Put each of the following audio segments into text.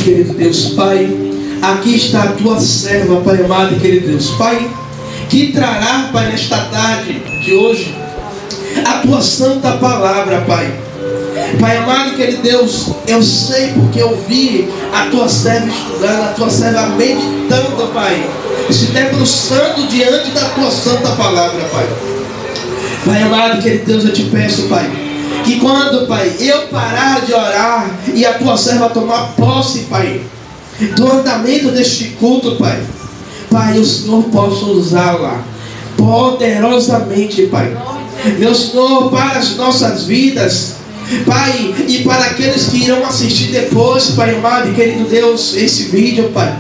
querido Deus, Pai, aqui está a tua serva, Pai amado e querido Deus, Pai, que trará, Pai, nesta tarde de hoje, a tua santa palavra, Pai. Pai amado e querido Deus, eu sei porque eu vi a tua serva estudando, a tua serva meditando, Pai, se debruçando diante da tua santa palavra, Pai. Pai amado e querido Deus, eu te peço, Pai, que quando, Pai, eu parar de orar e a tua serva tomar posse, Pai, do andamento deste culto, Pai, Pai, o Senhor possa usá-la poderosamente, Pai. Meu Senhor, para as nossas vidas, Pai, e para aqueles que irão assistir depois, Pai amado e querido Deus, esse vídeo, Pai.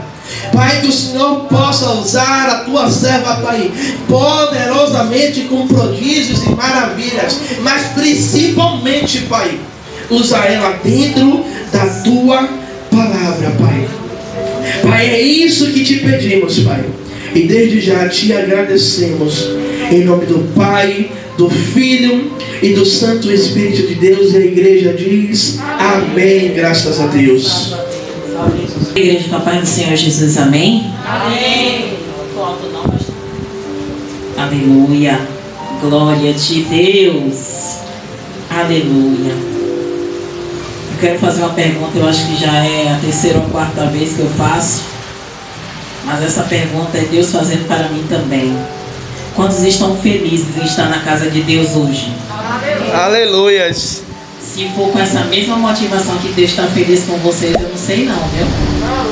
Pai, que o Senhor possa usar a tua serva, Pai, poderosamente com prodígios e maravilhas, mas principalmente, Pai, usa ela dentro da tua palavra, Pai. Pai, é isso que te pedimos, Pai, e desde já te agradecemos, em nome do Pai, do Filho e do Santo Espírito de Deus. E a igreja diz amém, graças a Deus. Igreja, com a paz do Senhor Jesus, amém? Amém. Aleluia. Glória de Deus. Aleluia. Eu quero fazer uma pergunta, eu acho que já é a terceira ou quarta vez que eu faço, mas essa pergunta é Deus fazendo para mim também. Quantos estão felizes em estar na casa de Deus hoje? Aleluias. Se for com essa mesma motivação que Deus está feliz com vocês, eu não sei não, viu?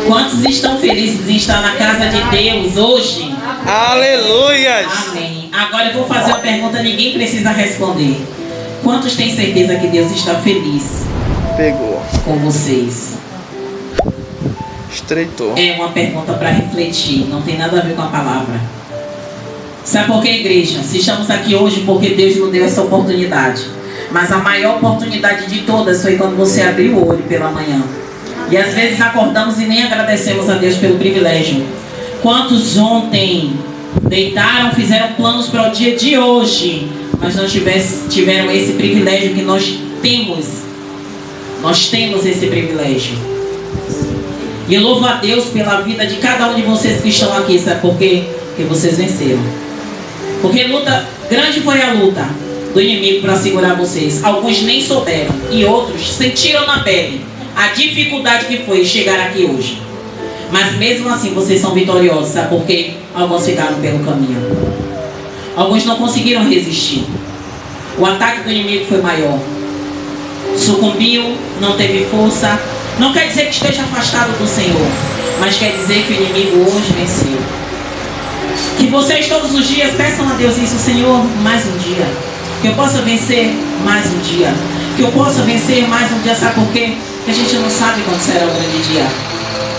Quantos estão felizes em estar na casa de Deus hoje? Aleluias. Amém. Agora eu vou fazer uma pergunta, ninguém precisa responder. Quantos têm certeza que Deus está feliz? Pegou. Com vocês? Estreitou. É uma pergunta para refletir, não tem nada a ver com a palavra. Sabe por que, igreja? Se estamos aqui hoje porque Deus nos deu essa oportunidade. Mas a maior oportunidade de todas foi quando você abriu o olho pela manhã. E às vezes acordamos e nem agradecemos a Deus pelo privilégio. Quantos ontem deitaram, fizeram planos para o dia de hoje, mas não tiveram esse privilégio que nós temos. Nós temos esse privilégio. E eu louvo a Deus pela vida de cada um de vocês que estão aqui. Sabe por quê? Porque vocês venceram. Porque grande foi a luta do inimigo para segurar vocês. Alguns nem souberam e outros sentiram na pele a dificuldade que foi chegar aqui hoje. Mas mesmo assim vocês são vitoriosos. Sabe por quê? Alguns ficaram pelo caminho. Alguns não conseguiram resistir. O ataque do inimigo foi maior. Sucumbiu, não teve força. Não quer dizer que esteja afastado do Senhor, mas quer dizer que o inimigo hoje venceu. Que vocês todos os dias peçam a Deus isso: Senhor, mais um dia. Que eu possa vencer mais um dia. Que eu possa vencer mais um dia. Sabe por quê? Porque a gente não sabe quando será o grande dia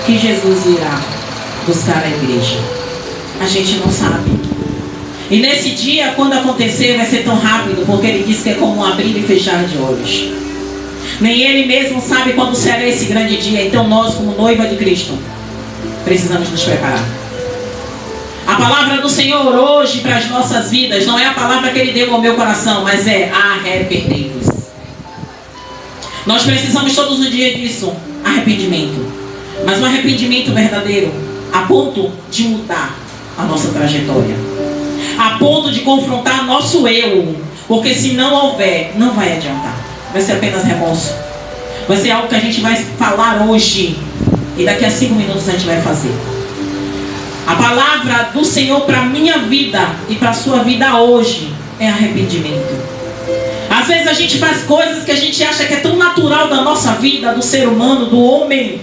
que Jesus irá buscar a igreja. A gente não sabe. E nesse dia, quando acontecer, vai ser tão rápido, porque Ele disse que é como um abrir e fechar de olhos. Nem Ele mesmo sabe quando será esse grande dia. Então nós, como noiva de Cristo, precisamos nos preparar. A palavra do Senhor hoje para as nossas vidas não é a palavra que Ele deu ao meu coração, mas é: arrependei-vos. Nós precisamos todos os dias disso, arrependimento. Mas um arrependimento verdadeiro, a ponto de mudar a nossa trajetória, a ponto de confrontar nosso eu. Porque se não houver, não vai adiantar. Vai ser apenas remorso. Vai ser algo que a gente vai falar hoje e daqui a 5 minutos a gente vai fazer. A palavra do Senhor para a minha vida e para a sua vida hoje é arrependimento. Às vezes a gente faz coisas que a gente acha que é tão natural da nossa vida, do ser humano, do homem,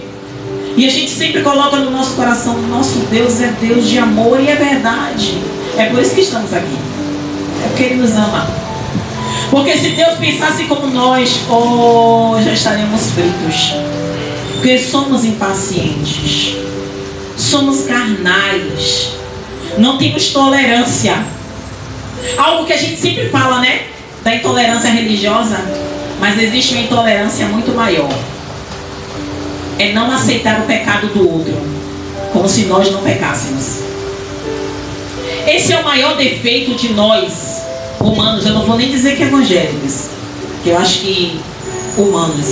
e a gente sempre coloca no nosso coração: nosso Deus é Deus de amor. E é verdade. É por isso que estamos aqui. É porque Ele nos ama. Porque se Deus pensasse como nós, já estaríamos fritos. Porque somos impacientes, somos carnais, não temos tolerância. Algo que a gente sempre fala, né? Da intolerância religiosa. Mas existe uma intolerância muito maior. É não aceitar o pecado do outro, como se nós não pecássemos. Esse é o maior defeito de nós humanos. Eu não vou nem dizer que evangélicos, que eu acho que humanos.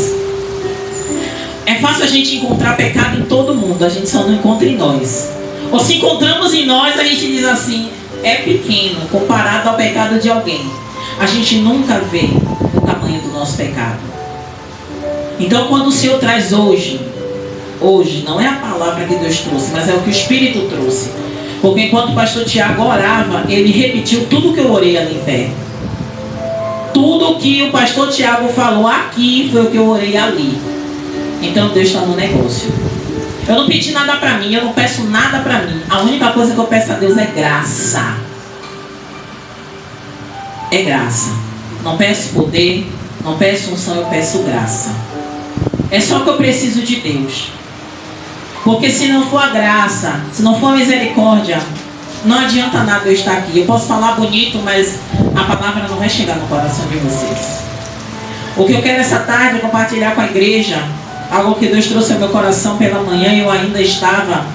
É fácil a gente encontrar pecado em todo mundo, a gente só não encontra em nós. Ou se encontramos em nós, a gente diz assim, é pequeno comparado ao pecado de alguém. A gente nunca vê o tamanho do nosso pecado. Então quando o Senhor traz hoje não é a palavra que Deus trouxe, mas é o que o Espírito trouxe. Porque enquanto o pastor Tiago orava, ele repetiu tudo que eu orei ali em pé. Tudo que o pastor Tiago falou aqui foi o que eu orei ali. Então Deus está no negócio. Eu não pedi nada para mim, eu não peço nada para mim. A única coisa que eu peço a Deus é graça. É graça. Não peço poder, não peço unção, eu peço graça. É só que eu preciso de Deus. Porque se não for a graça, se não for a misericórdia, não adianta nada eu estar aqui. Eu posso falar bonito, mas a palavra não vai chegar no coração de vocês. O que eu quero essa tarde é compartilhar com a igreja algo que Deus trouxe ao meu coração pela manhã. Eu ainda estava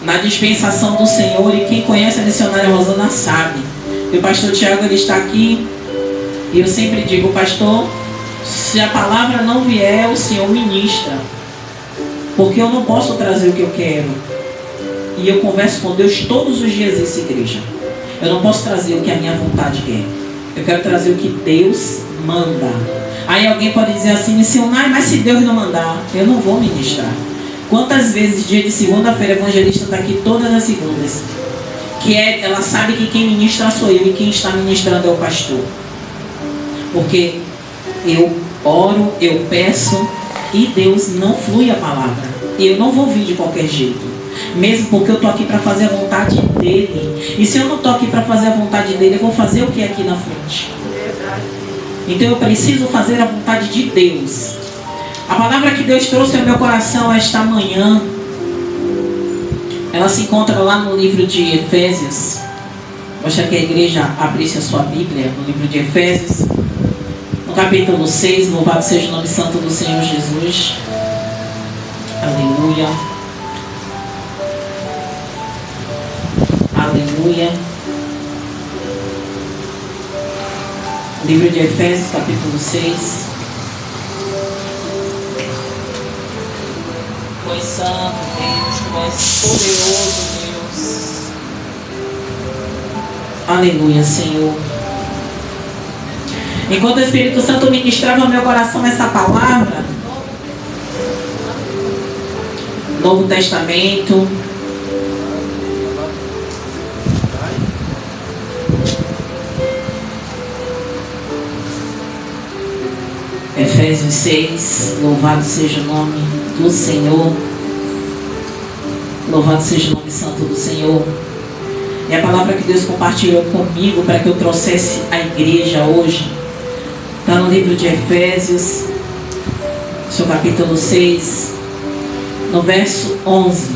na dispensação do Senhor, e quem conhece a missionária Rosana sabe. E o pastor Tiago, ele está aqui, e eu sempre digo, pastor, se a palavra não vier, o Senhor ministra. Porque eu não posso trazer o que eu quero. E eu converso com Deus todos os dias nessa igreja. Eu não posso trazer o que a minha vontade quer. Eu quero trazer o que Deus manda. Aí alguém pode dizer assim, missionário, mas se Deus não mandar, eu não vou ministrar. Quantas vezes, dia de segunda-feira, a evangelista está aqui todas as segundas. Ela sabe que quem ministra sou eu, e quem está ministrando é o pastor. Porque eu oro, eu peço, e Deus não flui a palavra. Eu não vou vir de qualquer jeito. Mesmo porque eu estou aqui para fazer a vontade dele. E se eu não estou aqui para fazer a vontade dele, eu vou fazer o que aqui na frente? Então eu preciso fazer a vontade de Deus. A palavra que Deus trouxe ao meu coração esta manhã, ela se encontra lá no livro de Efésios. Gostaria que a igreja abrisse a sua Bíblia no livro de Efésios, no capítulo 6. Louvado seja o nome santo do Senhor Jesus. Aleluia. Aleluia. Livro de Efésios, capítulo 6. Tu és santo, Deus, tu és poderoso, Deus. Aleluia, Senhor. Enquanto o Espírito Santo ministrava ao meu coração essa palavra, Novo Testamento, Efésios 6, louvado seja o nome do Senhor, louvado seja o nome santo do Senhor. E a palavra que Deus compartilhou comigo para que eu trouxesse à igreja hoje está no livro de Efésios, seu capítulo 6, no verso 11.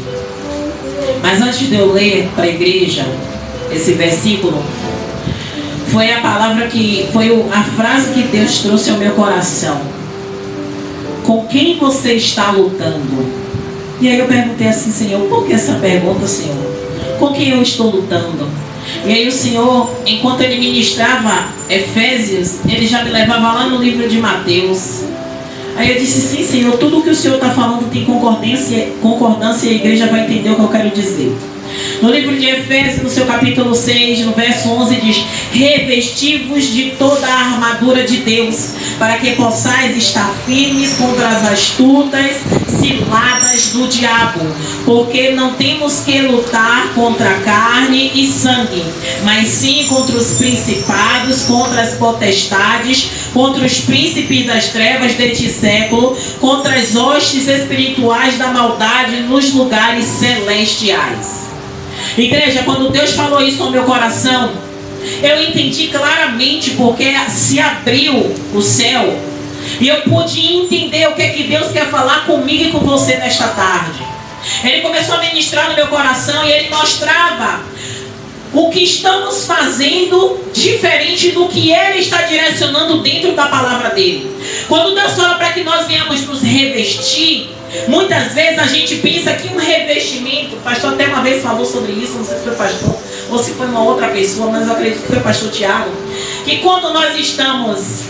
Mas antes de eu ler para a igreja esse versículo, foi a palavra que foi a frase que Deus trouxe ao meu coração. Com quem você está lutando? E aí eu perguntei assim, Senhor, por que essa pergunta, Senhor? Com quem eu estou lutando? E aí o Senhor, enquanto ele ministrava Efésios, ele já me levava lá no livro de Mateus. Aí eu disse, sim, Senhor, tudo que o Senhor está falando tem concordância, e a igreja vai entender o que eu quero dizer. No livro de Efésios, no seu capítulo 6, no verso 11, diz: revesti-vos de toda a armadura de Deus, para que possais estar firmes contra as astutas ciladas do diabo. Porque não temos que lutar contra carne e sangue, mas sim contra os principados, contra as potestades, contra os príncipes das trevas deste século, contra as hostes espirituais da maldade nos lugares celestiais. Igreja, quando Deus falou isso ao meu coração, eu entendi claramente, porque se abriu o céu e eu pude entender o que é que Deus quer falar comigo e com você nesta tarde. Ele começou a ministrar no meu coração e ele mostrava o que estamos fazendo diferente do que ele está direcionando dentro da palavra dele. Quando Deus fala para que nós venhamos nos revestir, muitas vezes a gente pensa que um revestimento, o pastor até uma vez falou sobre isso, não sei se foi o pastor ou se foi uma outra pessoa, mas eu acredito que foi o pastor Tiago, que quando nós estamos,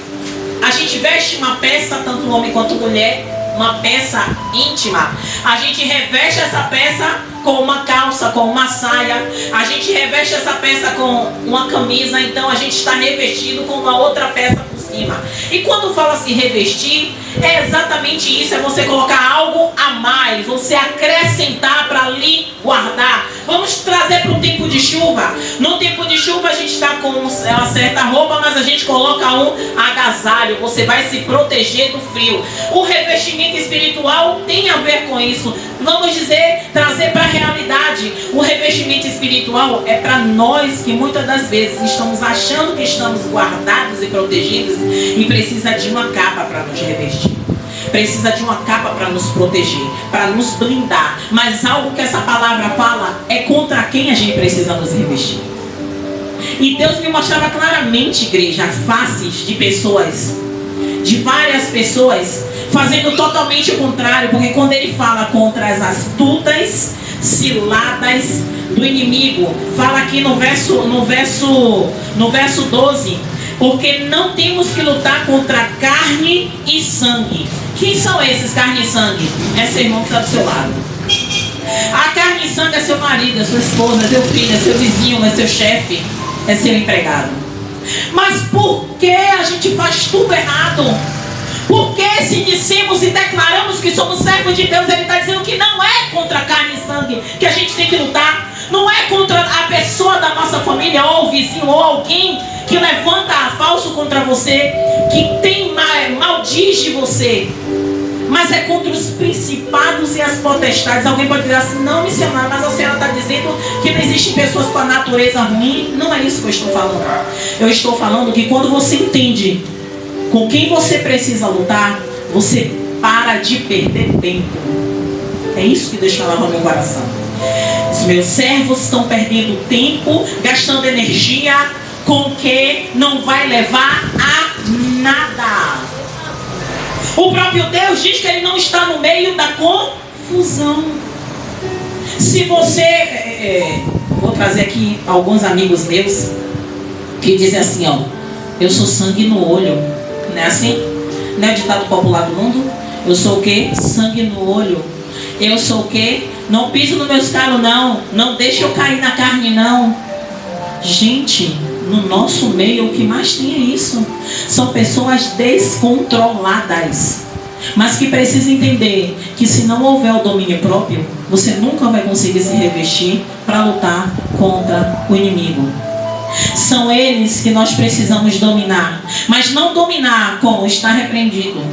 a gente veste uma peça, tanto homem quanto mulher, uma peça íntima. A gente reveste essa peça com uma calça, com uma saia. A gente reveste essa peça com uma camisa. Então a gente está revestido com uma outra peça por cima. E quando fala se revestir, é exatamente isso. É você colocar algo a mais, você acrescentar para ali guardar. Vamos trazer para um tempo de chuva. No tempo de chuva a gente está com uma certa roupa, mas a gente coloca um agasalho. Você vai se proteger do frio. O revestimento espiritual tem a ver com isso. Vamos dizer, trazer para a realidade. O revestimento espiritual é para nós que muitas das vezes estamos achando que estamos guardados e protegidos e precisa de uma capa para nos revestir. Precisa de uma capa para nos proteger, para nos blindar. Mas algo que essa palavra fala é contra quem a gente precisa nos revestir. E Deus me mostrava claramente, igreja, faces de pessoas, de várias pessoas, fazendo totalmente o contrário. Porque quando ele fala contra as astutas ciladas do inimigo, fala aqui no verso 12, porque não temos que lutar contra carne e sangue. Quem são esses, carne e sangue? É seu irmão que está do seu lado. A carne e sangue é seu marido, é sua esposa, é seu filho, é seu vizinho, é seu chefe, é seu empregado. Mas por que a gente faz tudo errado? Porque se dissemos e declaramos que somos servos de Deus, Ele está dizendo que não é contra carne e sangue que a gente tem que lutar. Não é contra a pessoa da nossa família, ou o vizinho, ou alguém que levanta falso contra você, que tem maldiz de você. Mas é contra os principados e as potestades. Alguém pode dizer assim: não, missionário, mas a senhora está dizendo que não existem pessoas com a natureza ruim. Não é isso que eu estou falando. Eu estou falando que quando você entende com quem você precisa lutar, você para de perder tempo. É isso que Deus falava no meu coração. Os meus servos estão perdendo tempo, gastando energia com o que não vai levar a nada. O próprio Deus diz que Ele não está no meio da confusão. Se você... vou trazer aqui alguns amigos meus que dizem assim, ó: eu sou sangue no olho. Não é assim? Não é o ditado popular do mundo? Eu sou o quê? Sangue no olho. Eu sou o quê? Não piso nos meus calos, não. Não deixa eu cair na carne, não. Gente, no nosso meio o que mais tem é isso. São pessoas descontroladas, mas que precisam entender que se não houver o domínio próprio, você nunca vai conseguir se revestir para lutar contra o inimigo. São eles que nós precisamos dominar, mas não dominar como está repreendido.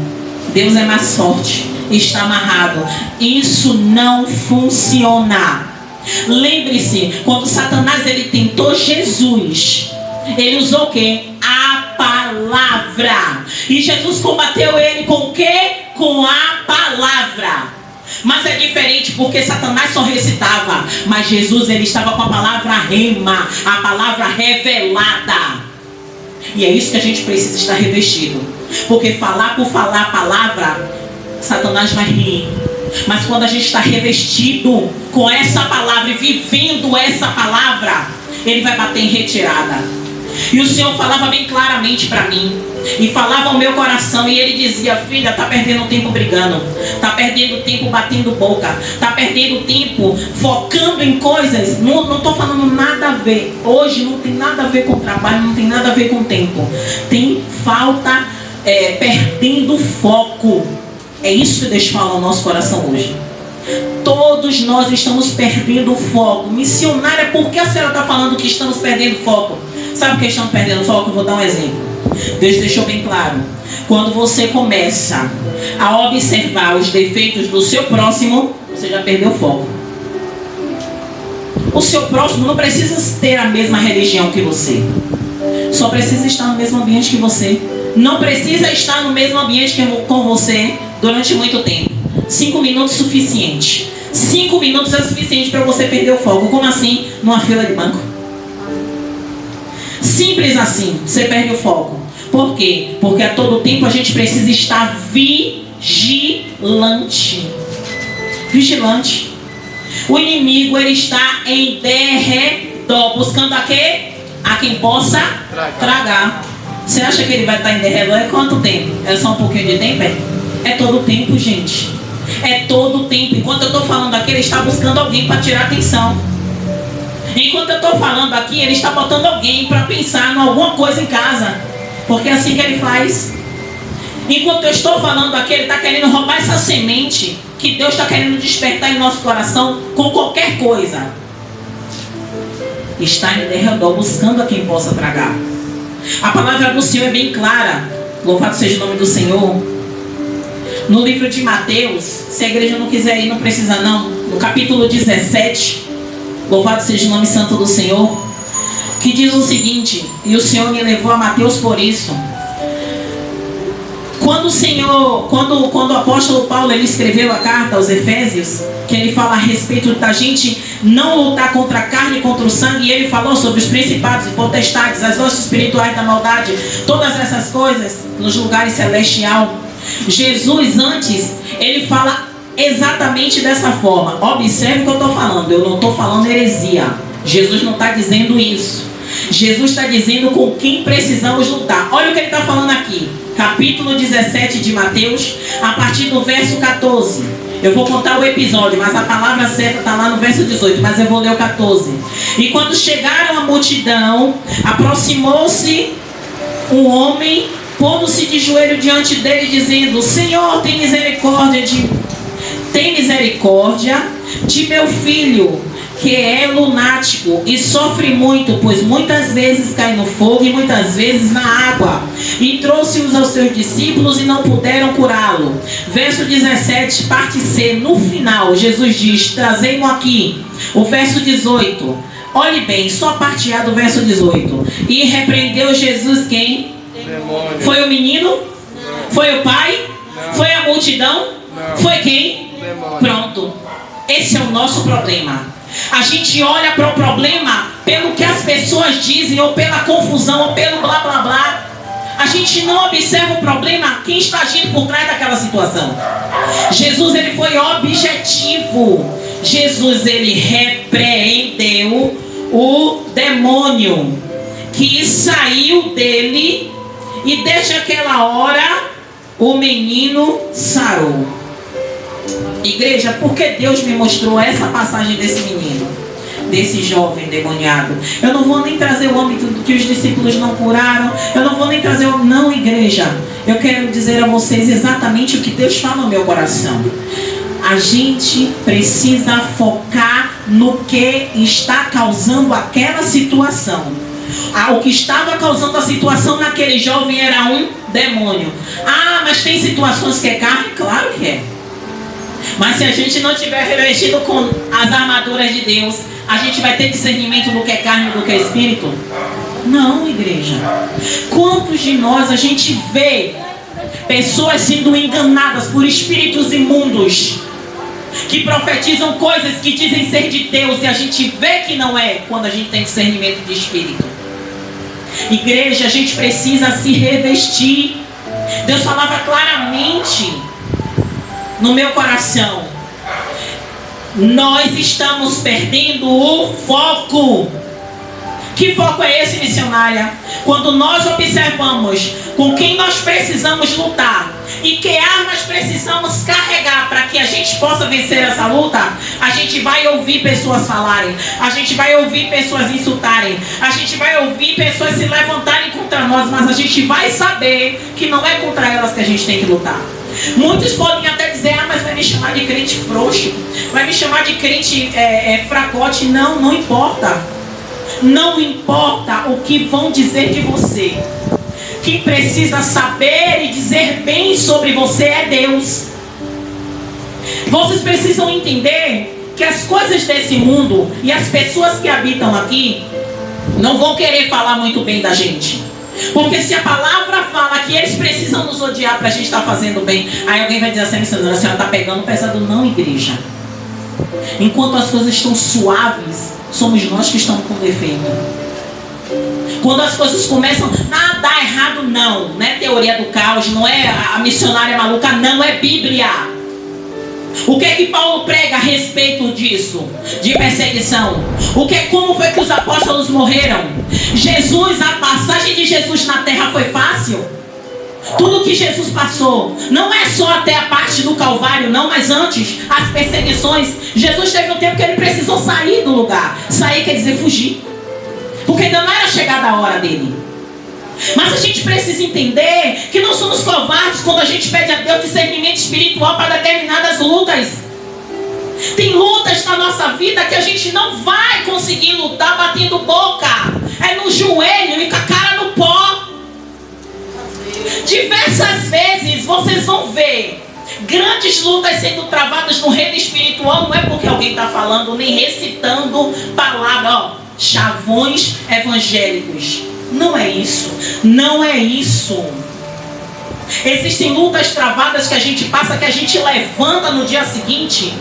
Deus é mais forte, está amarrado. Isso não funciona. Lembre-se, quando Satanás ele tentou Jesus, ele usou o quê? A palavra. E Jesus combateu ele com o quê? Com a palavra. Mas é diferente, porque Satanás só recitava, mas Jesus ele estava com a palavra rema, a palavra revelada. E é isso que a gente precisa estar revestido. Porque falar por falar a palavra, Satanás vai rir. Mas quando a gente está revestido com essa palavra e vivendo essa palavra, ele vai bater em retirada. E o Senhor falava bem claramente para mim, e falava ao meu coração, e ele dizia: filha, está perdendo tempo brigando, está perdendo tempo batendo boca, está perdendo tempo focando em coisas. Não estou falando nada a ver. Hoje não tem nada a ver com trabalho, não tem nada a ver com tempo. Tem falta, perdendo foco. É isso que Deus fala ao nosso coração hoje. Todos nós estamos perdendo foco. Missionária, por que a senhora está falando que estamos perdendo foco? Sabe por que estamos perdendo foco? Eu vou dar um exemplo. Deus deixou bem claro. Quando você começa a observar os defeitos do seu próximo, você já perdeu o foco. O seu próximo não precisa ter a mesma religião que você. Só precisa estar no mesmo ambiente que você. Não precisa estar no mesmo ambiente com você durante muito tempo. 5 minutos é suficiente. 5 minutos é suficiente para você perder o foco. Como assim? Numa fila de banco. Simples assim, você perde o foco. Por quê? Porque a todo tempo a gente precisa estar vigilante. Vigilante. O inimigo ele está em derredor, buscando a quê? A quem possa tragar. Você acha que ele vai estar em derredor? É quanto tempo? É só um pouquinho de tempo? É todo o tempo, gente. É todo o tempo. Enquanto eu estou falando aqui, ele está buscando alguém para tirar atenção. Enquanto eu estou falando aqui, ele está botando alguém para pensar em alguma coisa em casa. Porque é assim que ele faz. Enquanto eu estou falando aqui, ele está querendo roubar essa semente que Deus está querendo despertar em nosso coração com qualquer coisa. Está em derredor, buscando a quem possa tragar. A palavra do Senhor é bem clara. Louvado seja o nome do Senhor. No livro de Mateus, se a igreja não quiser ir, não precisa não. No capítulo 17, louvado seja o nome santo do Senhor, que diz o seguinte, e o Senhor me levou a Mateus por isso. Quando o apóstolo Paulo ele escreveu a carta aos Efésios, que ele fala a respeito da gente não lutar contra a carne e contra o sangue, e ele falou sobre os principados e potestades, as hostes espirituais da maldade, todas essas coisas nos lugares celestiais. Jesus antes, ele fala exatamente dessa forma. Observe o que eu estou falando, eu não estou falando heresia. Jesus não está dizendo isso. Jesus está dizendo com quem precisamos lutar. Olha o que ele está falando aqui. Capítulo 17 de Mateus, a partir do verso 14. Eu vou contar o episódio, mas a palavra certa está lá no verso 18, mas eu vou ler o 14. E quando chegaram a multidão, aproximou-se um homem, pondo-se de joelho diante dele, dizendo: Senhor, tem misericórdia de meu filho, que é lunático e sofre muito, pois muitas vezes cai no fogo e muitas vezes na água. E trouxe-os aos seus discípulos e não puderam curá-lo. Verso 17, parte C, no final, Jesus diz: trazei-mo aqui. O verso 18, olhe bem, só a parte A do verso 18. E repreendeu Jesus quem? Demônio. Foi o menino? Não. Foi o pai? Não. Foi a multidão? Não. Foi quem? Demônio. Pronto. Esse é o nosso problema. A gente olha para o problema pelo que as pessoas dizem, ou pela confusão, ou pelo blá blá blá. A gente não observa o problema, quem está agindo por trás daquela situação. Jesus, ele foi objetivo. Jesus, ele repreendeu o demônio que saiu dele, e desde aquela hora o menino sarou. Igreja, por que Deus me mostrou essa passagem desse menino, desse jovem demoniado? Eu não vou nem trazer o âmbito do que os discípulos não curaram. Eu não vou nem trazer o... Não, igreja. Eu quero dizer a vocês exatamente o que Deus fala no meu coração. A gente precisa focar no que está causando aquela situação. O que estava causando a situação naquele jovem era um demônio. Ah, mas tem situações que é carne? Claro que é. Mas se a gente não tiver revestido com as armaduras de Deus, a gente vai ter discernimento do que é carne e do que é espírito? Não, igreja. Quantos de nós a gente vê pessoas sendo enganadas por espíritos imundos, que profetizam coisas que dizem ser de Deus, e a gente vê que não é, quando a gente tem discernimento de espírito? Igreja, a gente precisa se revestir. Deus falava claramente no meu coração: nós estamos perdendo o foco. Que foco é esse, missionária? Quando nós observamos com quem nós precisamos lutar e que armas precisamos carregar para que a gente possa vencer essa luta, a gente vai ouvir pessoas falarem, a gente vai ouvir pessoas insultarem, a gente vai ouvir pessoas se levantarem contra nós, mas a gente vai saber que não é contra elas que a gente tem que lutar. Muitos podem até dizer: ah, mas vai me chamar de crente frouxo, vai me chamar de crente fracote. Não, não importa. Não importa o que vão dizer de você. Quem precisa saber e dizer bem sobre você é Deus. Vocês precisam entender que as coisas desse mundo e as pessoas que habitam aqui não vão querer falar muito bem da gente. Porque se a palavra fala que eles precisam nos odiar para a gente estar fazendo bem, aí alguém vai dizer assim: a senhora está pegando pesado. Não, igreja. Enquanto as coisas estão suaves, somos nós que estamos com defeito. Quando as coisas começam a dar errado, não é teoria do caos, não é a missionária maluca, não, é Bíblia. O que é que Paulo prega a respeito disso? De perseguição. Como foi que os apóstolos morreram? A passagem de Jesus na terra foi fácil? Tudo que Jesus passou, não é só até a parte do Calvário, não, mas antes, as perseguições. Jesus teve um tempo que ele precisou sair do lugar. Sair quer dizer fugir, porque ainda não era chegada a hora dele. Mas a gente precisa entender que não somos covardes quando a gente pede a Deus discernimento espiritual para determinadas lutas. Tem lutas na nossa vida que a gente não vai conseguir lutar batendo boca. É no joelho e com a cara no pó. Diversas vezes vocês vão ver grandes lutas sendo travadas no reino espiritual. Não é porque alguém está falando nem recitando palavras, chavões evangélicos. Não é isso. Não é isso. Existem lutas travadas que a gente passa, que a gente levanta no dia seguinte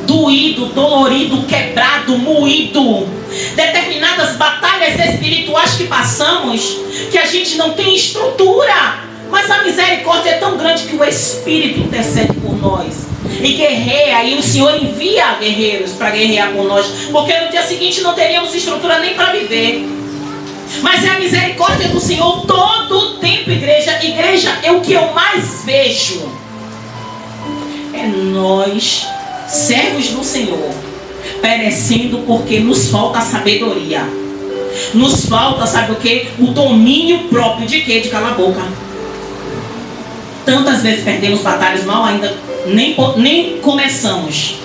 doído, dolorido, quebrado, moído. Determinadas batalhas espirituais que passamos, que a gente não tem estrutura, mas a misericórdia é tão grande que o Espírito intercede por nós e guerreia, e o Senhor envia guerreiros para guerrear por nós, porque no dia seguinte não teríamos estrutura nem para viver. Mas é a misericórdia do Senhor todo o tempo, igreja. Igreja, é o que eu mais vejo. É nós, servos do Senhor, perecendo porque nos falta a sabedoria. Nos falta, sabe o que? O domínio próprio de quê? De calar a boca. Tantas vezes perdemos batalhas, mal ainda nem começamos.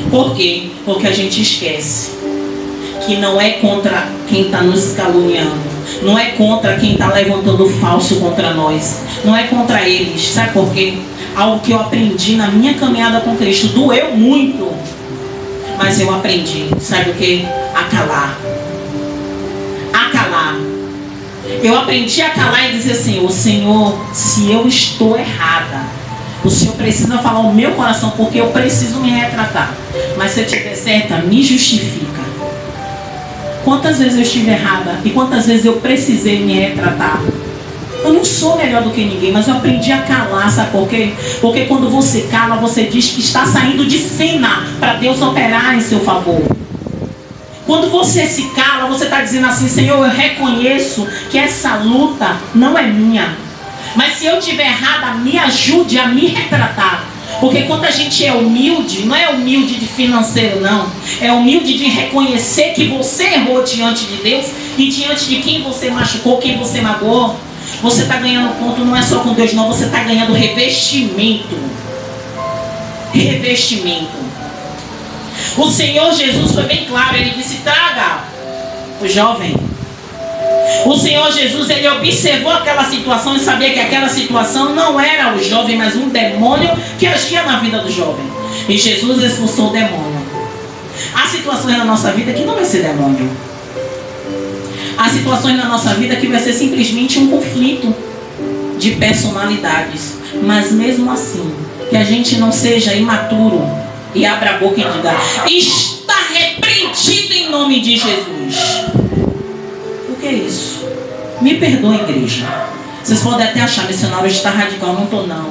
Por quê? Porque a gente esquece que não é contra quem está nos caluniando, não é contra quem está levantando falso contra nós, não é contra eles. Sabe por quê? Algo que eu aprendi na minha caminhada com Cristo, doeu muito, mas eu aprendi, sabe o quê? A calar. A calar. Eu aprendi a calar e dizer assim: o Senhor, se eu estou errada, o Senhor precisa falar o meu coração, porque eu preciso me retratar. Mas se eu estiver certa, me justifica. Quantas vezes eu estive errada e quantas vezes eu precisei me retratar. Eu não sou melhor do que ninguém, mas eu aprendi a calar, sabe por quê? Porque quando você cala, você diz que está saindo de cena para Deus operar em seu favor. Quando você se cala, você está dizendo assim: Senhor, eu reconheço que essa luta não é minha, mas se eu estiver errada, me ajude a me retratar. Porque quando a gente é humilde, não é humilde de financeiro, não. É humilde de reconhecer que você errou diante de Deus e diante de quem você machucou, quem você magoou. Você está ganhando ponto, não é só com Deus, não. Você está ganhando revestimento. Revestimento. O Senhor Jesus foi bem claro. Ele disse: traga o jovem. O Senhor Jesus, ele observou aquela situação e sabia que aquela situação não era o jovem, mas um demônio que agia na vida do jovem. E Jesus expulsou o demônio. Há situações na nossa vida que não vai ser demônio. Há situações na nossa vida que vai ser simplesmente um conflito de personalidades. Mas mesmo assim, que a gente não seja imaturo e abra a boca e diga: está repreendido em nome de Jesus. O que é isso? Me perdoe, igreja. Vocês podem até achar: missionário está radical. Não estou, não.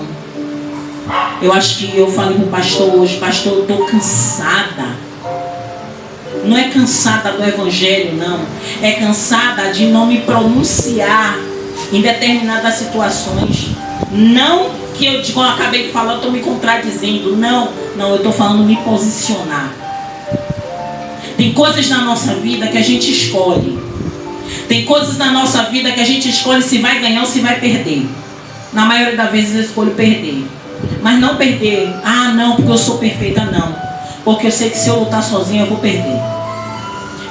Eu acho que eu falei para o pastor hoje: pastor, eu estou cansada. Não é cansada do evangelho, não. É cansada de não me pronunciar em determinadas situações. Não que eu, como eu acabei de falar, eu estou me contradizendo. Não, eu estou falando me posicionar. Tem coisas na nossa vida que a gente escolhe. Tem coisas na nossa vida que a gente escolhe se vai ganhar ou se vai perder. Na maioria das vezes eu escolho perder. Mas não perder, não, porque eu sou perfeita, não. Porque eu sei que se eu lutar sozinho eu vou perder.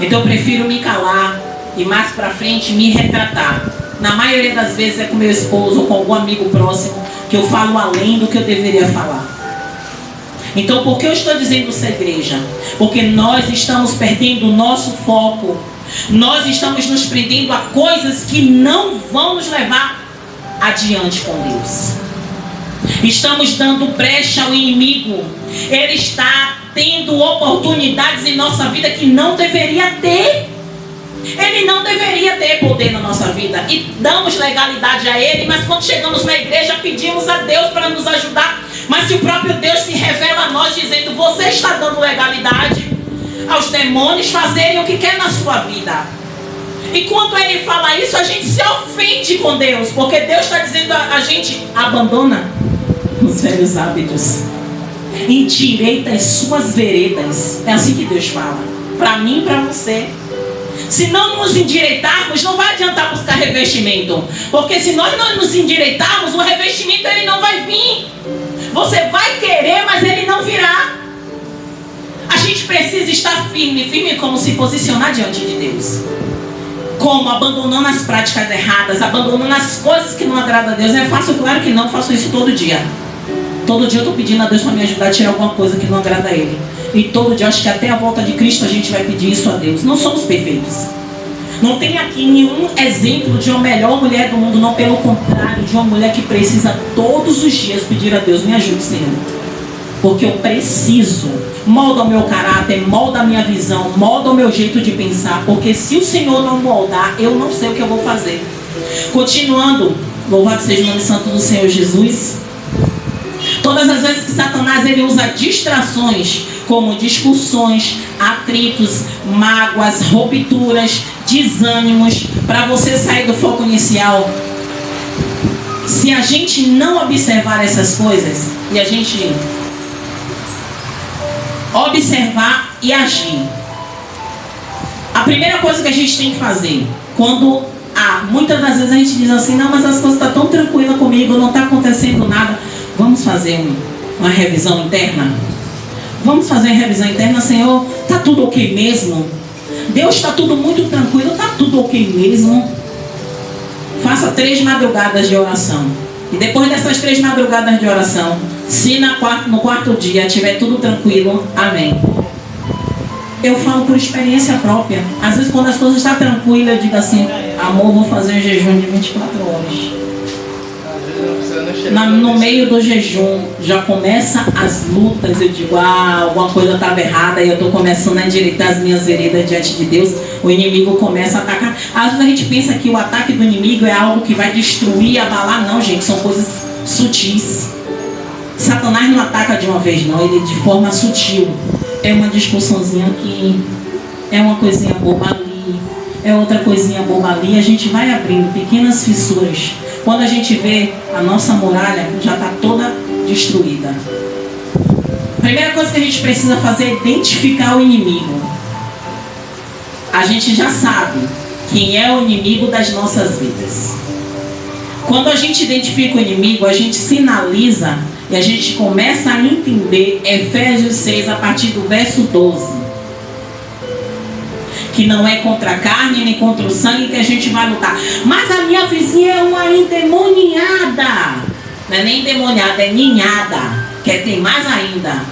Então eu prefiro me calar e mais pra frente me retratar. Na maioria das vezes é com meu esposo ou com algum amigo próximo que eu falo além do que eu deveria falar. Então por que eu estou dizendo isso à igreja? Porque nós estamos perdendo o nosso foco. Nós estamos nos prendendo a coisas que não vão nos levar adiante com Deus. Estamos dando brecha ao inimigo. Ele está tendo oportunidades em nossa vida que não deveria ter. Ele não deveria ter poder na nossa vida. E damos legalidade a ele, mas quando chegamos na igreja pedimos a Deus para nos ajudar. Mas se o próprio Deus se revela a nós dizendo: você está dando legalidade aos demônios fazerem o que quer na sua vida. E quando ele fala isso, a gente se ofende com Deus, porque Deus está dizendo a gente: abandona os velhos hábitos, endireita as suas veredas. É assim que Deus fala para mim e para você. Se não nos endireitarmos, não vai adiantar buscar revestimento, porque se nós não nos endireitarmos, o revestimento ele não vai vir. Você vai querer, mas ele não virá. A gente precisa estar firme como se posicionar diante de Deus. Como? Abandonando as práticas erradas, abandonando as coisas que não agradam a Deus. É fácil? Claro que não, eu faço isso todo dia. Todo dia eu estou pedindo a Deus para me ajudar a tirar alguma coisa que não agrada a Ele. E todo dia, acho que até a volta de Cristo a gente vai pedir isso a Deus. Não somos perfeitos. Não tem aqui nenhum exemplo de uma melhor mulher do mundo, não, pelo contrário, de uma mulher que precisa todos os dias pedir a Deus: me ajude, Senhor. Porque eu preciso. Molda o meu caráter, molda a minha visão, molda o meu jeito de pensar. Porque se o Senhor não moldar, eu não sei o que eu vou fazer. Continuando, louvado seja o nome santo do Senhor Jesus. Todas as vezes que Satanás ele usa distrações, como discussões, atritos, mágoas, rupturas, desânimos, para você sair do foco inicial. Se a gente não observar essas coisas, e a gente observar e agir, a primeira coisa que a gente tem que fazer, quando muitas das vezes a gente diz assim: não, mas as coisas estão tão tranquilas comigo, não está acontecendo nada. Vamos fazer uma revisão interna? Vamos fazer uma revisão interna. Senhor, está tudo ok mesmo? Deus, está tudo muito tranquilo? Está tudo ok mesmo? Faça 3 madrugadas de oração. E depois dessas 3 madrugadas de oração, se no quarto dia estiver tudo tranquilo, amém. Eu falo por experiência própria. Às vezes quando as coisas estão tranquilas, eu digo assim: amor, vou fazer um jejum de 24 horas. No meio do jejum já começa as lutas. Eu digo: alguma coisa estava errada, e eu estou começando a endireitar as minhas veredas diante de Deus. O inimigo começa a atacar. Às vezes a gente pensa que o ataque do inimigo é algo que vai destruir, abalar. Não, gente, são coisas sutis. Satanás não ataca de uma vez, não. Ele de forma sutil. É uma discussãozinha aqui, é uma coisinha boba ali, é outra coisinha boba ali. A gente vai abrindo pequenas fissuras. Quando a gente vê, a nossa muralha já está toda destruída. A primeira coisa que a gente precisa fazer é identificar o inimigo. A gente já sabe quem é o inimigo das nossas vidas. Quando a gente identifica o inimigo, a gente sinaliza e a gente começa a entender Efésios 6, a partir do verso 12. Que não é contra a carne nem contra o sangue que a gente vai lutar. Mas a minha vizinha é uma endemoniada. Não é nem endemoniada, é ninhada. Quer ter mais ainda.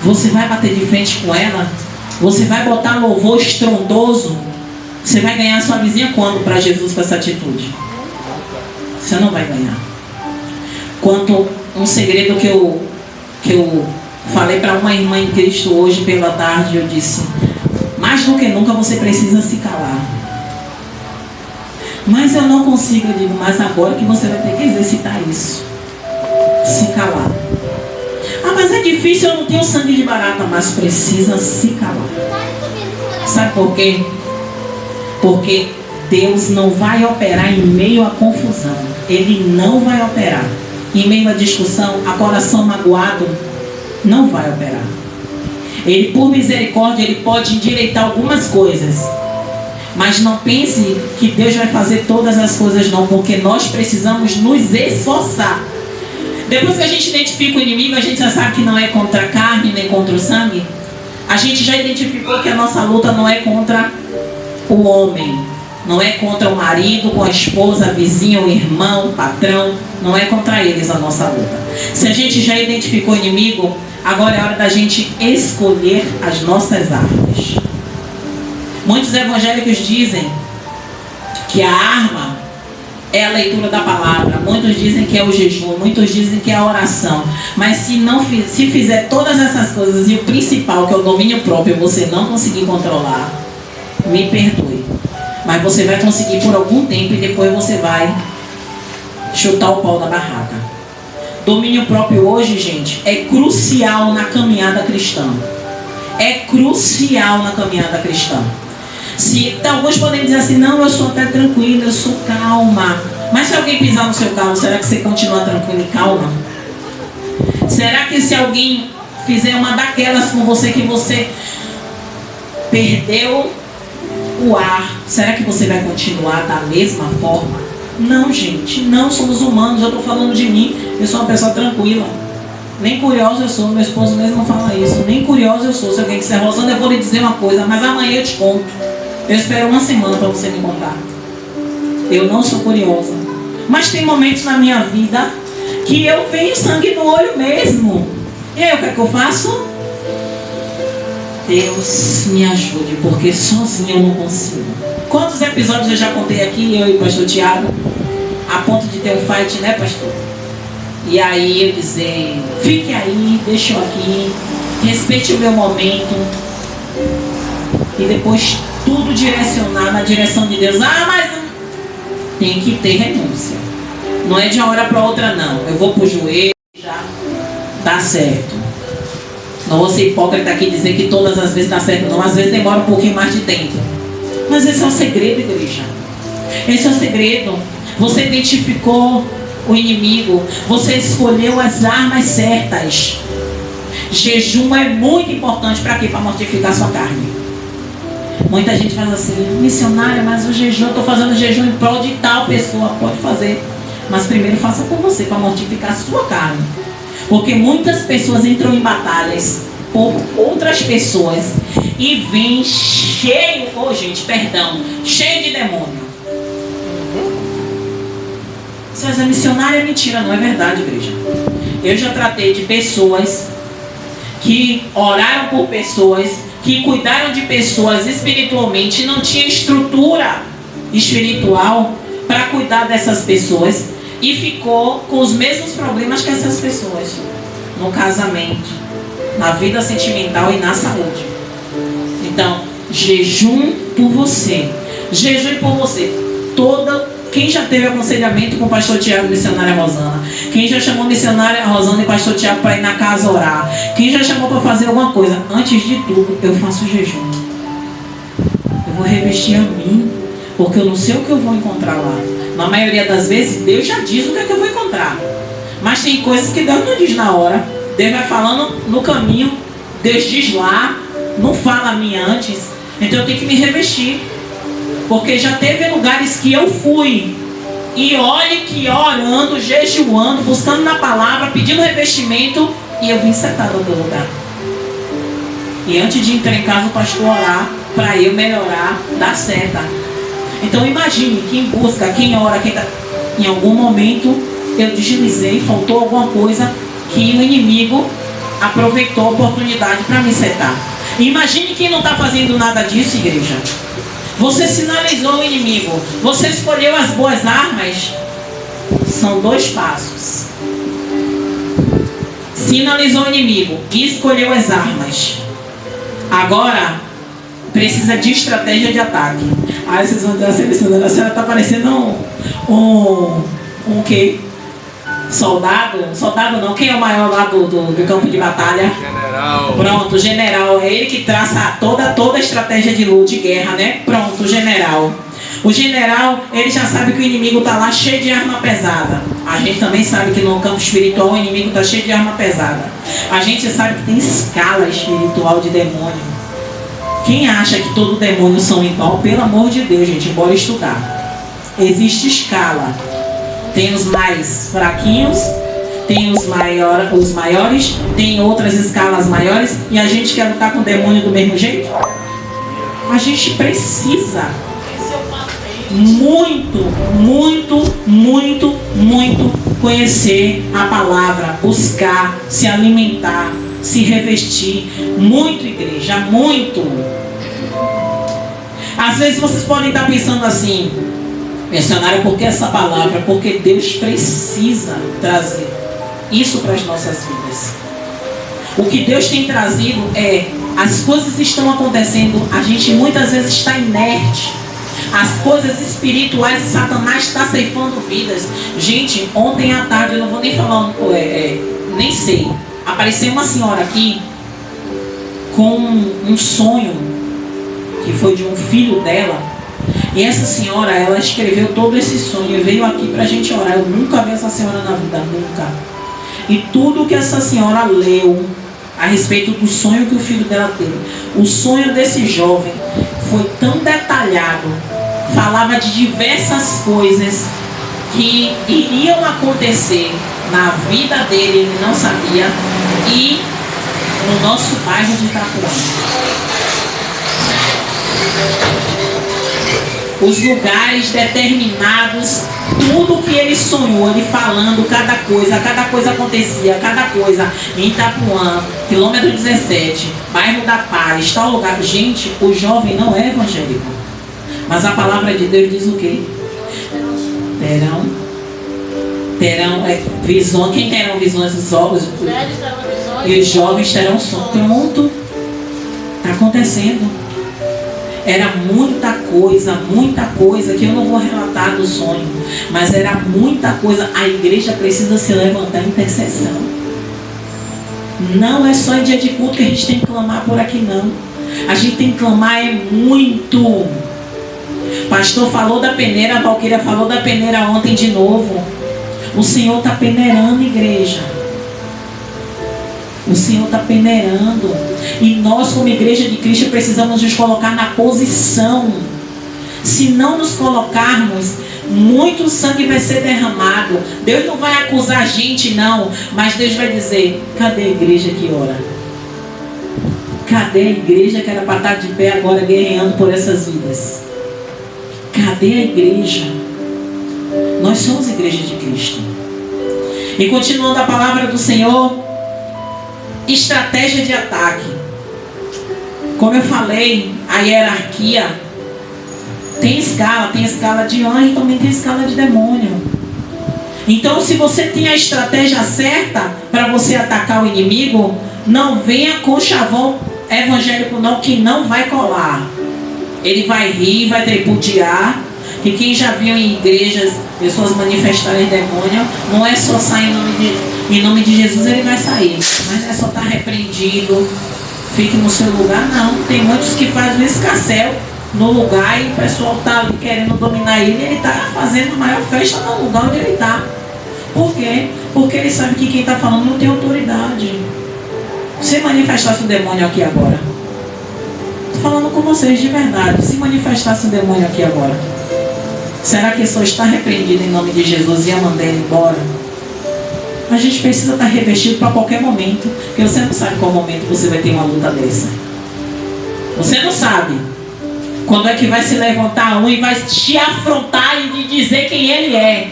Você vai bater de frente com ela? Você vai botar louvor estrondoso? Você vai ganhar sua vizinha quando para Jesus com essa atitude? Você não vai ganhar. Quanto um segredo que eu falei para uma irmã em Cristo hoje pela tarde, eu disse: mais do que nunca você precisa se calar. Mas eu não consigo. Eu digo: mas agora que você vai ter que exercitar isso. Se calar. Mas é difícil, eu não tenho sangue de barata. Mas precisa se calar. Sabe por quê? Porque Deus não vai operar em meio à confusão. Ele não vai operar em meio à discussão. A coração magoado não vai operar. Ele, por misericórdia, ele pode endireitar algumas coisas. Mas não pense que Deus vai fazer todas as coisas, não. Porque nós precisamos nos esforçar. Depois que a gente identifica o inimigo, a gente já sabe que não é contra a carne nem contra o sangue. A gente já identificou que a nossa luta não é contra o homem. Não é contra o marido, com a esposa, vizinho, o irmão, o patrão. Não é contra eles a nossa luta. Se a gente já identificou o inimigo, agora é hora da gente escolher as nossas armas. Muitos evangélicos dizem que a arma é a leitura da palavra. Muitos dizem que é o jejum. Muitos dizem que é a oração. Mas se fizer todas essas coisas e o principal, que é o domínio próprio, você não conseguir controlar, me perdoe. Mas você vai conseguir por algum tempo e depois você vai chutar o pau da barraca. Domínio próprio hoje, gente, é crucial na caminhada cristã. É crucial na caminhada cristã. Se alguns podem dizer assim, não, eu sou até tranquila, eu sou calma. Mas se alguém pisar no seu carro, será que você continua tranquila e calma? Será que se alguém fizer uma daquelas com você que você perdeu o ar, será que você vai continuar da mesma forma? Não, gente, não, somos humanos. Eu estou falando de mim, eu sou uma pessoa tranquila. Nem curiosa eu sou, meu esposo mesmo fala isso. Nem curiosa eu sou. Se alguém quiser, Rosana, eu vou lhe dizer uma coisa, mas amanhã eu te conto. Eu espero uma semana para você me contar. Eu não sou curiosa. Mas tem momentos na minha vida que eu venho sangue no olho mesmo. E aí o que é que eu faço? Deus me ajude, porque sozinho eu não consigo. Quantos episódios eu já contei aqui, eu e o pastor Tiago, a ponto de ter um fight, né, pastor? E aí eu dizer, fique aí, deixa eu aqui, respeite o meu momento. E depois tudo direcionar na direção de Deus. Ah, mas tem que ter renúncia. Não é de uma hora para outra, não. Eu vou pro joelho, já dá certo. Não vou ser hipócrita aqui e dizer que todas as vezes dá certo, não. Às vezes demora um pouquinho mais de tempo. Mas esse é o segredo, igreja. Esse é o segredo. Você identificou o inimigo. Você escolheu as armas certas. Jejum é muito importante para quê? Para mortificar a sua carne. Muita gente fala assim, missionária, mas o jejum, eu estou fazendo jejum em prol de tal pessoa. Pode fazer. Mas primeiro faça por você, para mortificar a sua carne. Porque muitas pessoas entram em batalhas por outras pessoas e vêm cheio, cheio de demônio. Se você é missionária, é mentira, não é verdade, igreja. Eu já tratei de pessoas que oraram por pessoas, que cuidaram de pessoas espiritualmente e não tinha estrutura espiritual para cuidar dessas pessoas. E ficou com os mesmos problemas que essas pessoas. No casamento, na vida sentimental e na saúde. Então, jejum por você. Jejum por você. Quem já teve aconselhamento com o pastor Tiago e missionária Rosana? Quem já chamou missionária Rosana e pastor Tiago para ir na casa orar? Quem já chamou para fazer alguma coisa? Antes de tudo, eu faço jejum. Eu vou revestir a mim, porque eu não sei o que eu vou encontrar lá. Na maioria das vezes, Deus já diz o que é que eu vou encontrar. Mas tem coisas que Deus não diz na hora. Deus vai falando no caminho. Deus diz lá. Não fala a mim antes. Então eu tenho que me revestir. Porque já teve lugares que eu fui. E olhe que orando, jejuando, buscando na palavra, pedindo revestimento. E eu vim setado do lugar. E antes de entrar em casa, o pastor orar para eu melhorar, dar seta. Então imagine, quem busca, quem ora, quem tá... Em algum momento eu deslizei, faltou alguma coisa que o inimigo aproveitou a oportunidade para me setar. Imagine quem não está fazendo nada disso, igreja. Você sinalizou o inimigo, você escolheu as boas armas. São 2 passos. Sinalizou o inimigo e escolheu as armas. Agora precisa de estratégia de ataque. Aí vocês vão dizer assim, a senhora está parecendo um quê? Soldado? Soldado não, quem é o maior lá do campo de batalha? General. Pronto, o general, é ele que traça toda a estratégia de luta, de guerra, né? Pronto, o general. O general, ele já sabe que o inimigo está lá cheio de arma pesada. A gente também sabe que no campo espiritual o inimigo está cheio de arma pesada. A gente sabe que tem escala espiritual de demônio. Quem acha que todo demônio são igual, pelo amor de Deus, gente, bora estudar. Existe escala. Tem os mais fraquinhos, tem os maiores, tem outras escalas maiores, e a gente quer lutar com o demônio do mesmo jeito? A gente precisa muito conhecer a palavra, buscar, se alimentar, se revestir. Muito, igreja, muito. Às vezes vocês podem estar pensando assim, missionário, por que essa palavra? Porque Deus precisa trazer isso para as nossas vidas. O que Deus tem trazido é, as coisas estão acontecendo, a gente muitas vezes está inerte. As coisas espirituais e Satanás está ceifando vidas. Gente, ontem à tarde, eu não vou nem falar, nem sei, apareceu uma senhora aqui com um sonho que foi de um filho dela. E essa senhora, ela escreveu todo esse sonho e veio aqui pra gente orar. Eu nunca vi essa senhora na vida, nunca. E tudo que essa senhora leu a respeito do sonho que o filho dela teve, o sonho desse jovem foi tão detalhado, falava de diversas coisas que iriam acontecer na vida dele, ele não sabia, e no nosso bairro de Itapuã. Os lugares determinados, tudo que ele sonhou, ele falando cada coisa acontecia, cada coisa. Em Itapuã, quilômetro 17, bairro da Paz, tal lugar. Gente, o jovem não é evangélico, mas a palavra de Deus diz o quê? Terão visões. Quem terão visões? Os olhos. E os jovens terão sonhos. Pronto, está acontecendo. Era muita coisa que eu não vou relatar do sonho, mas era muita coisa. A igreja precisa se levantar em intercessão. Não é só em dia de culto que a gente tem que clamar por aqui, não. A gente tem que clamar muito. O pastor falou da peneira, a Valquíria falou da peneira ontem de novo. O Senhor está peneirando, igreja. O Senhor está peneirando. E nós, como igreja de Cristo, precisamos nos colocar na posição. Se não nos colocarmos, muito sangue vai ser derramado. Deus não vai acusar a gente, não. Mas Deus vai dizer: cadê a igreja que ora? Cadê a igreja que era para estar de pé agora guerreando por essas vidas? Cadê a igreja? Nós somos igreja de Cristo. E continuando a palavra do Senhor, estratégia de ataque. Como eu falei, a hierarquia tem escala de anjo, também tem escala de demônio. Então, se você tem a estratégia certa para você atacar o inimigo, não venha com chavão evangélico não, que não vai colar. Ele vai rir, vai tripudiar. E quem já viu em igrejas pessoas manifestarem demônio, não é só sair em nome de Jesus, ele vai sair. Mas não é só estar repreendido, fique no seu lugar, não. Tem muitos que fazem um escarcéu no lugar e o pessoal está ali querendo dominar ele, e ele está fazendo a maior festa no lugar onde ele está. Por quê? Porque ele sabe que quem está falando não tem autoridade. Se manifestasse um demônio aqui agora, estou falando com vocês de verdade, se manifestasse um demônio aqui agora, será que só está repreendido em nome de Jesus e ia mandar ele embora? A gente precisa estar revestido para qualquer momento, porque você não sabe qual momento você vai ter uma luta dessa. Você não sabe quando é que vai se levantar um e vai te afrontar e te dizer quem ele é.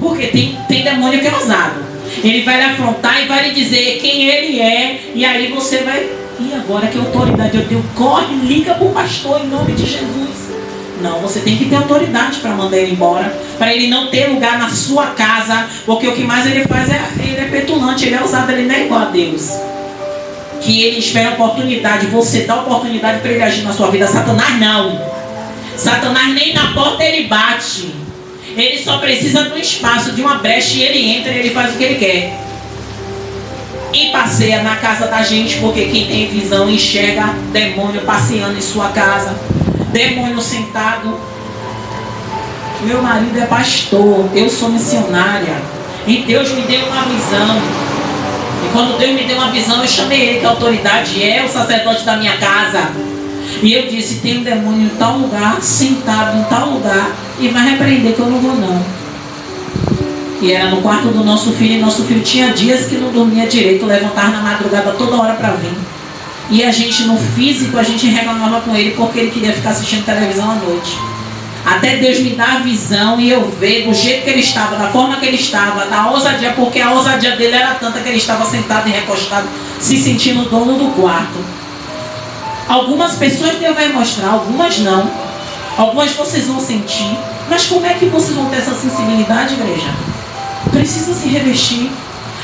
Porque tem demônio que é ousado. Ele vai lhe afrontar e vai lhe dizer quem ele é, e aí você vai: e agora que autoridade eu tenho? Corre, liga para o pastor em nome de Jesus. Não, você tem que ter autoridade para mandar ele embora, para ele não ter lugar na sua casa, porque o que mais ele faz ele é petulante, ele é ousado, ele não é igual a Deus, que ele espera oportunidade. Você dá oportunidade para ele agir na sua vida. Satanás não. Satanás nem na porta ele bate. Ele só precisa de um espaço, de uma brecha, e ele entra e ele faz o que ele quer. E passeia na casa da gente, porque quem tem visão enxerga demônio passeando em sua casa, demônio sentado. Meu marido é pastor, eu sou missionária, e Deus me deu uma visão. E quando Deus me deu uma visão, eu chamei ele, que a autoridade é o sacerdote da minha casa. E eu disse: tem um demônio em tal lugar, sentado em tal lugar, e vai repreender que eu não vou não. E era no quarto do nosso filho, e nosso filho tinha dias que não dormia direito, levantava na madrugada toda hora para vir. E a gente, no físico, a gente reclamava com ele porque ele queria ficar assistindo televisão à noite. Até Deus me dar a visão e eu ver do jeito que ele estava, da forma que ele estava, da ousadia, porque a ousadia dele era tanta que ele estava sentado e recostado, se sentindo dono do quarto. Algumas pessoas Deus vai mostrar, algumas não. Algumas vocês vão sentir. Mas como é que vocês vão ter essa sensibilidade, igreja? Precisa se revestir.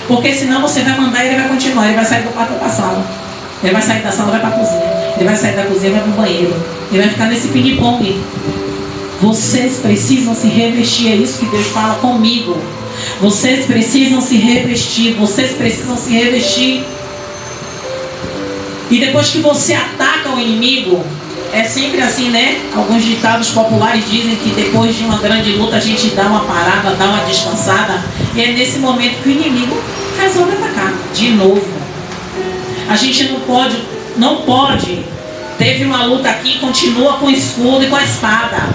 Porque senão você vai mandar e ele vai continuar. Ele vai sair do quarto para a sala. Ele vai sair da sala e vai para a cozinha. Ele vai sair da cozinha e vai para o banheiro. Ele vai ficar nesse ping-pong. Vocês precisam se revestir. É isso que Deus fala comigo. Vocês precisam se revestir. Vocês precisam se revestir. E depois que você ataca o inimigo, É sempre assim, né? Alguns ditados populares dizem que depois de uma grande luta a gente dá uma parada, dá uma descansada. E é nesse momento que o inimigo resolve atacar de novo. A gente não pode. Teve uma luta aqui, continua com o escudo e com a espada.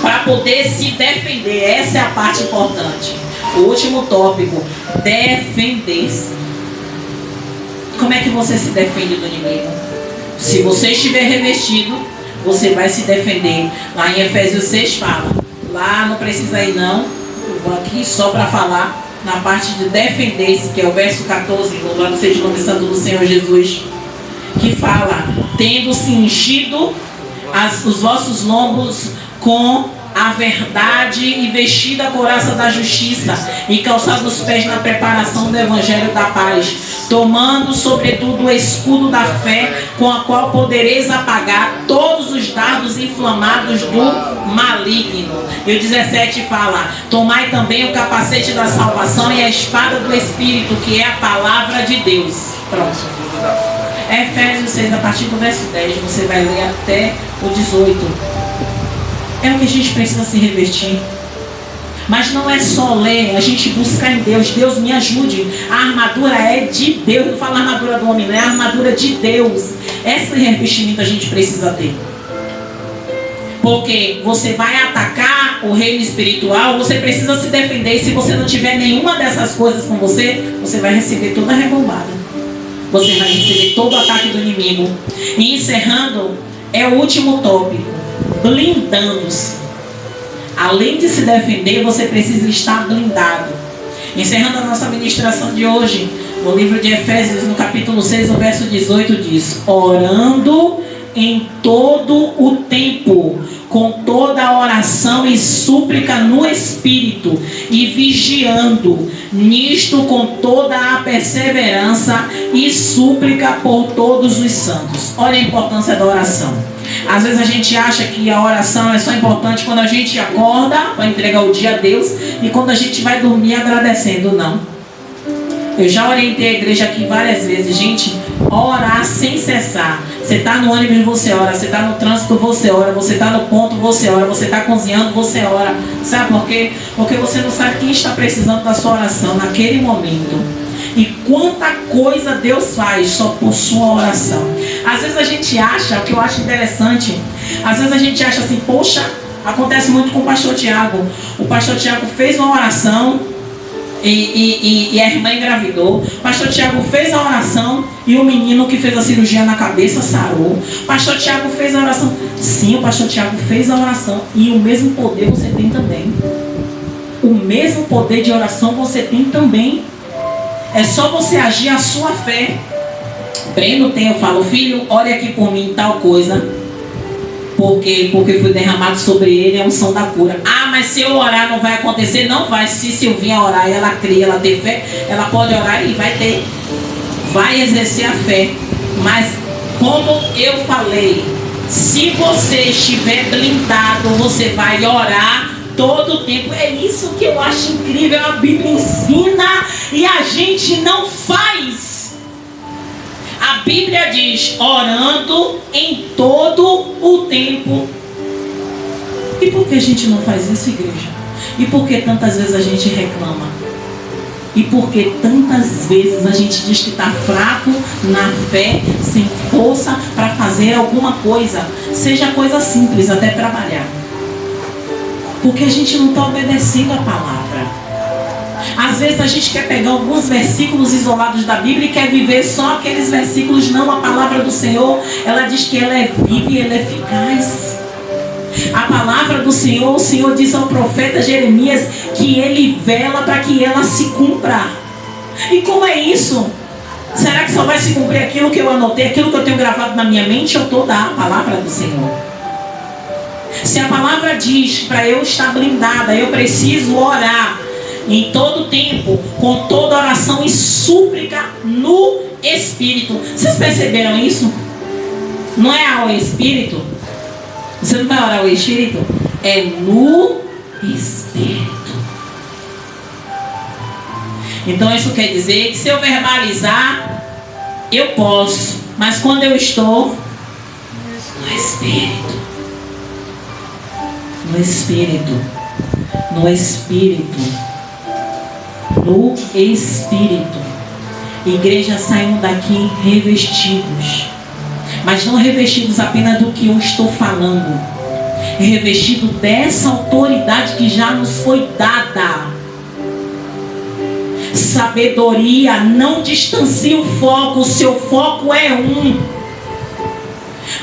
Para poder se defender. Essa é a parte importante. O último tópico, defender-se. Como é que você se defende do inimigo? Se você estiver revestido, você vai se defender. Lá em Efésios 6 fala. Lá não precisa ir não. Eu vou aqui só para falar na parte de defender-se, que é o verso 14, louvado seja o nome santo do Senhor Jesus, que fala, tendo cingido os vossos lombos com a verdade e vestido a couraça da justiça e calçado os pés na preparação do evangelho da paz, tomando sobretudo o escudo da fé, com a qual podereis apagar todos os dardos inflamados do maligno. E o 17 fala, tomai também o capacete da salvação e a espada do Espírito, que é a palavra de Deus. Pronto. Efésios 6, a partir do verso 10, você vai ler até o 18. É o que a gente precisa se revestir. Mas não é só ler, a gente buscar em Deus. Deus me ajude. A armadura é de Deus. Não fala a armadura do homem, não é a armadura de Deus. Esse revestimento a gente precisa ter. Porque você vai atacar o reino espiritual, você precisa se defender. E se você não tiver nenhuma dessas coisas com você, você vai receber toda a rebombada. Você vai receber todo o ataque do inimigo. E encerrando, é o último tópico. Blindando-se. Além de se defender, você precisa estar blindado. Encerrando a nossa ministração de hoje, no livro de Efésios, no capítulo 6, o verso 18 diz: orando em todo o tempo, com toda a oração e súplica no Espírito, e vigiando nisto com toda a perseverança e súplica por todos os santos. Olha a importância da oração. Às vezes a gente acha que a oração é só importante quando a gente acorda para entregar o dia a Deus e quando a gente vai dormir agradecendo. Não. Eu já orientei a igreja aqui várias vezes. Gente, orar sem cessar. Você está no ônibus, você ora. Você está no trânsito, você ora. Você está no ponto, você ora. Você está cozinhando, você ora. Sabe por quê? Porque você não sabe quem está precisando da sua oração naquele momento. E quanta coisa Deus faz só por sua oração. Às vezes a gente acha, o que eu acho interessante, às vezes a gente acha assim, poxa, acontece muito com o pastor Tiago. O pastor Tiago fez uma oração e a irmã engravidou. O pastor Tiago fez a oração e o menino que fez a cirurgia na cabeça sarou. O pastor Tiago fez a oração. Sim, o pastor Tiago fez a oração. E o mesmo poder você tem também. O mesmo poder de oração você tem também. É só você agir a sua fé. Breno tem, eu falo, filho, olha aqui por mim tal coisa. Porque foi derramado sobre ele a unção da cura. Ah, mas se eu orar não vai acontecer? Não vai. Se Silvinha orar e ela cria, ela tem fé, ela pode orar e vai ter. Vai exercer a fé. Mas como eu falei, se você estiver blindado, você vai orar todo o tempo. É isso que eu acho incrível. A Bíblia ensina e a gente não faz. A Bíblia diz, orando em todo o tempo. E por que a gente não faz isso, igreja? E por que tantas vezes a gente reclama? E por que tantas vezes a gente diz que está fraco na fé, sem força para fazer alguma coisa? Seja coisa simples, até trabalhar. Porque a gente não está obedecendo a palavra. Às vezes a gente quer pegar alguns versículos isolados da Bíblia e quer viver só aqueles versículos. Não, a palavra do Senhor, ela diz que ela é viva e ela é eficaz. A palavra do Senhor, o Senhor diz ao profeta Jeremias que ele vela para que ela se cumpra. E como é isso? Será que só vai se cumprir aquilo que eu anotei, aquilo que eu tenho gravado na minha mente, ou toda a palavra do Senhor? Se a palavra diz para eu estar blindada, eu preciso orar em todo tempo, com toda oração e súplica no Espírito. Vocês perceberam isso? Não é ao Espírito. Você não vai orar ao Espírito? É no Espírito. Então isso quer dizer que se eu verbalizar, eu posso. Mas quando eu estou No Espírito. No Espírito. No Espírito. No Espírito. Igreja, saímos daqui revestidos. Mas não revestidos apenas do que eu estou falando. Revestido dessa autoridade que já nos foi dada. Sabedoria, não distancie o foco. O seu foco é um.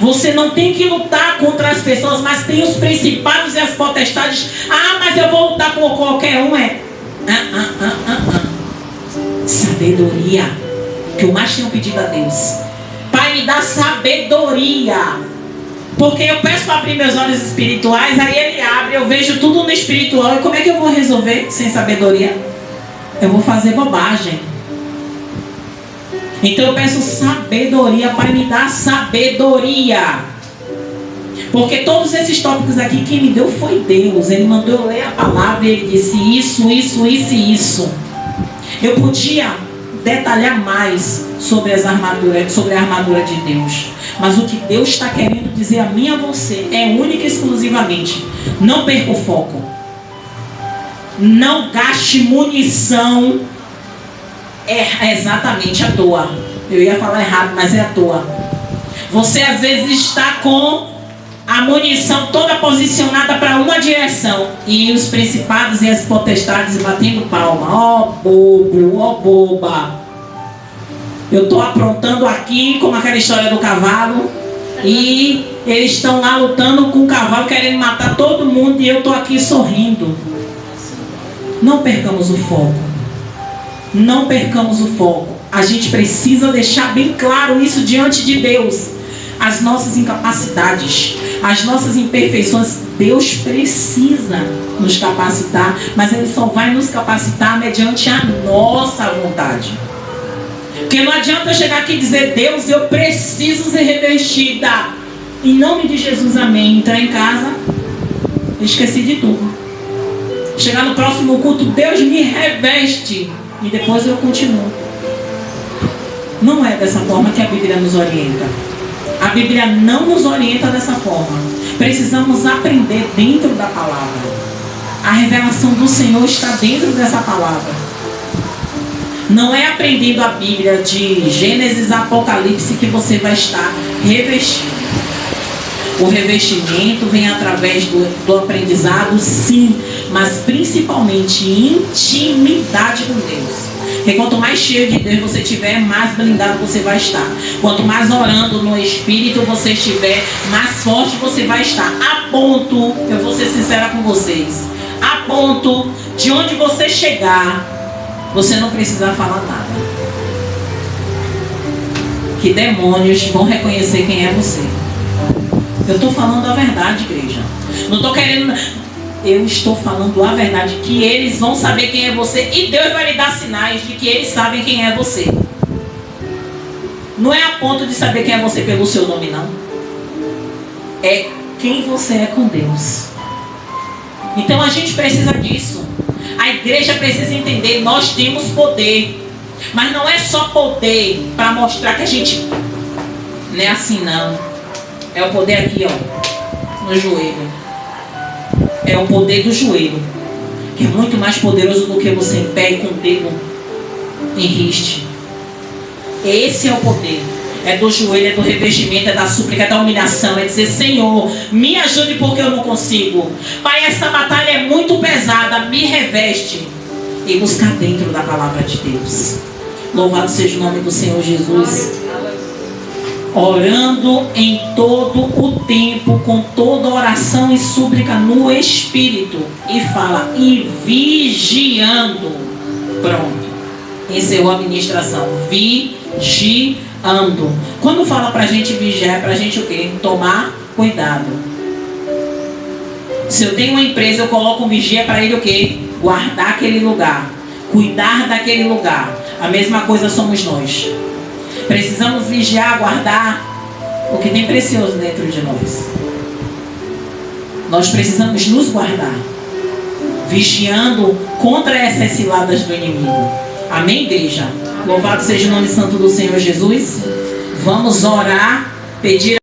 Você não tem que lutar contra as pessoas, mas tem os principados e as potestades. Ah, mas eu vou lutar com qualquer um. Sabedoria, que eu mais tenho pedido a Deus. Pai, me dá sabedoria, porque eu peço para abrir meus olhos espirituais, aí Ele abre, eu vejo tudo no espiritual. E como é que eu vou resolver sem sabedoria? Eu vou fazer bobagem. Então eu peço sabedoria. Pai, me dá sabedoria, porque todos esses tópicos aqui quem me deu foi Deus. Ele mandou eu ler a palavra e Ele disse isso, isso, isso e isso. Eu podia detalhar mais sobre as armaduras, sobre a armadura de Deus, mas o que Deus está querendo dizer a mim e a você é única e exclusivamente: não perca o foco. Não gaste munição exatamente à toa. Eu ia falar errado, mas é à toa. Você às vezes está com a munição toda posicionada para uma direção, e os principados e as potestades batendo palma. Ó bobo, ó boba. Eu estou aprontando aqui, como aquela história do cavalo, e eles estão lá lutando com o cavalo, querendo matar todo mundo, e eu estou aqui sorrindo. Não percamos o foco. Não percamos o foco. A gente precisa deixar bem claro isso diante de Deus. As nossas incapacidades, as nossas imperfeições, Deus precisa nos capacitar, mas Ele só vai nos capacitar mediante a nossa vontade. Porque não adianta eu chegar aqui e dizer: Deus, eu preciso ser revestida. Em nome de Jesus, amém. Entrar em casa, esqueci de tudo. Chegar no próximo culto, Deus me reveste, e depois eu continuo. Não é dessa forma que a Bíblia nos orienta. A Bíblia não nos orienta dessa forma. Precisamos aprender dentro da palavra. A revelação do Senhor está dentro dessa palavra. Não é aprendendo a Bíblia de Gênesis a Apocalipse que você vai estar revestido. O revestimento vem através do aprendizado, sim, mas principalmente intimidade com Deus. Porque quanto mais cheio de Deus você tiver, mais blindado você vai estar. Quanto mais orando no Espírito você estiver, mais forte você vai estar. A ponto, eu vou ser sincera com vocês, a ponto de onde você chegar, você não precisa falar nada. Que demônios vão reconhecer quem é você. Eu estou falando a verdade, igreja. Não estou querendo... Eu estou falando a verdade, que eles vão saber quem é você, e Deus vai lhe dar sinais de que eles sabem quem é você. Não é a ponto de saber quem é você pelo seu nome, não. É quem você é com Deus. Então a gente precisa disso. A igreja precisa entender, nós temos poder. Mas não é só poder para mostrar que a gente... Não é assim, não. É o poder aqui, ó, no joelho. É o poder do joelho, que é muito mais poderoso do que você em pé e com o dedo em riste. Esse é o poder. É do joelho, é do revestimento, é da súplica, é da humilhação. É dizer: Senhor, me ajude porque eu não consigo. Pai, essa batalha é muito pesada, me reveste. E buscar dentro da palavra de Deus. Louvado seja o nome do Senhor Jesus. Orando em todo o tempo, com toda oração e súplica no Espírito. E fala: e vigiando. Pronto. Encerrou a ministração. Vigiando. Quando fala pra gente vigiar, é pra gente o quê? Tomar cuidado. Se eu tenho uma empresa, eu coloco um vigia para ele o quê? Guardar aquele lugar. Cuidar daquele lugar. A mesma coisa somos nós. Precisamos vigiar, guardar o que tem precioso dentro de nós. Nós precisamos nos guardar, vigiando contra essas ciladas do inimigo. Amém, igreja? Louvado seja o nome santo do Senhor Jesus. Vamos orar, pedir